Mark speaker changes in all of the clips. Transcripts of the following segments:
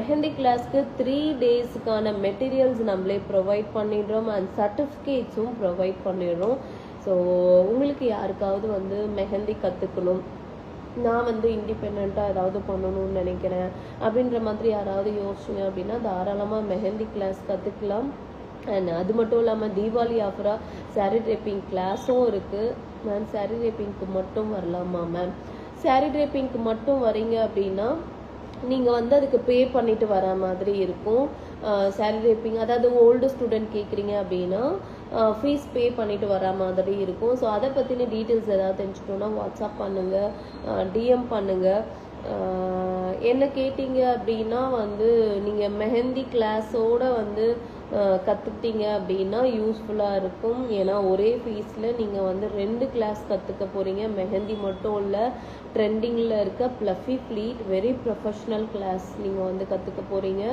Speaker 1: மெஹந்தி கிளாஸ்க்கு 3 டேஸ்க்கான மெட்டீரியல்ஸ் நம்மளே ப்ரொவைட் பண்ணிடுறோம் அண்ட் சர்டிஃபிகேட்ஸும் ப்ரொவைட் பண்ணிடுறோம். ஸோ உங்களுக்கு யாருக்காவது வந்து மெஹந்தி கற்றுக்கணும், நான் வந்து இண்டிபெண்ட்டாக ஏதாவது பண்ணணும்னு நினைக்கிறேன் அப்படின்ற மாதிரி யாராவது யோசிச்சிங்க அப்படின்னா தாராளமாக மெஹந்தி கிளாஸ் கற்றுக்கலாம். அண்ட் அது மட்டும் இல்லாமல் தீபாவளி ஆஃபராக சாரீ ட்ரேப்பிங் கிளாஸும் இருக்குது. மேம் சாரீ ட்ரேப்பிங்க்கு மட்டும் வரலாமா மேம்? சாரீ ட்ரேப்பிங்க்கு மட்டும் வரீங்க அப்படின்னா நீங்கள் வந்து அதுக்கு பே பண்ணிட்டு வர மாதிரி இருக்கும். சாரீ ட்ரேப்பிங் அதாவது ஓல்டு ஸ்டூடெண்ட் கேட்குறீங்க அப்படின்னா ஃபீஸ் பே பண்ணிட்டு வர மாதிரி இருக்கும். ஸோ அதை பற்றின டீட்டெயில்ஸ் ஏதாவது தெரிஞ்சுக்கணுன்னா வாட்ஸ்அப் பண்ணுங்கள், டிஎம் பண்ணுங்கள். என்ன கேட்டீங்க அப்படின்னா வந்து நீங்கள் மெஹந்தி கிளாஸோடு வந்து கற்றுக்கிட்டீங்க அப்படின்னா யூஸ்ஃபுல்லாக இருக்கும். ஏன்னா ஒரே ஃபீஸில் நீங்கள் வந்து 2 கிளாஸ் கற்றுக்க போகிறீங்க. மெஹந்தி மட்டும் இல்லை, ட்ரெண்டிங்கில் இருக்க fluffy pleat very professional class நீங்கள் வந்து கற்றுக்க போகிறீங்க.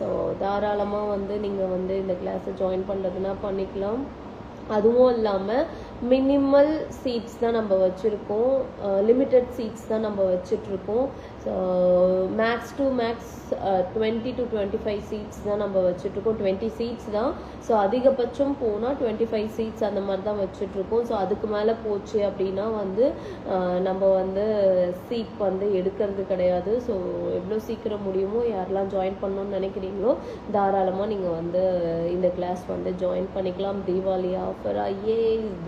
Speaker 1: ஸோ தாராளமாக வந்து நீங்கள் வந்து இந்த கிளாஸை ஜாயின் பண்ணுறதுனா பண்ணிக்கலாம். அதுவும் இல்லாமல் மினிமல் சீட்ஸ் தான் நம்ம வச்சுருக்கோம், லிமிட்டட் சீட்ஸ் தான் நம்ம வச்சிட்ருக்கோம். So max to max 20 to 25 seats தான் நம்ம வச்சுட்ருக்கோம். 20 சீட்ஸ் தான். ஸோ அதிகபட்சம் போனால் 25 சீட்ஸ் அந்த மாதிரி தான் வச்சுட்ருக்கோம். ஸோ அதுக்கு மேலே போச்சு அப்படின்னா வந்து நம்ம வந்து சீட் வந்து எடுக்கிறது கிடையாது. ஸோ எவ்வளோ சீக்கிரம் முடியுமோ யாரெல்லாம் ஜாயின் பண்ணணும்னு நினைக்கிறீங்களோ தாராளமாக நீங்கள் வந்து இந்த கிளாஸ் வந்து ஜாயின் பண்ணிக்கலாம். தீபாவளி ஆஃபராக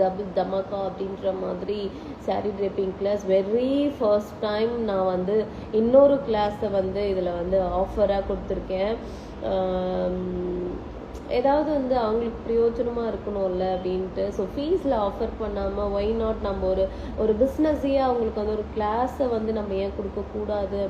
Speaker 1: டபுள் தமாக்கா அப்படின்ற மாதிரி sari draping class very first time நான் வந்து இன்னொரு கிளாஸை வந்து இதில் வந்து ஆஃபராக கொடுத்துருக்கேன். ஏதாவது வந்து அவங்களுக்கு பிரயோஜனமாக இருக்கணும்ல அப்படின்ட்டு. ஸோ ஃபீஸில் ஆஃபர் பண்ணாமல் ஒய் நாட் நம்ம ஒரு பிஸ்னஸையே அவங்களுக்கு வந்து ஒரு கிளாஸை வந்து நம்ம ஏன் கொடுக்கக்கூடாது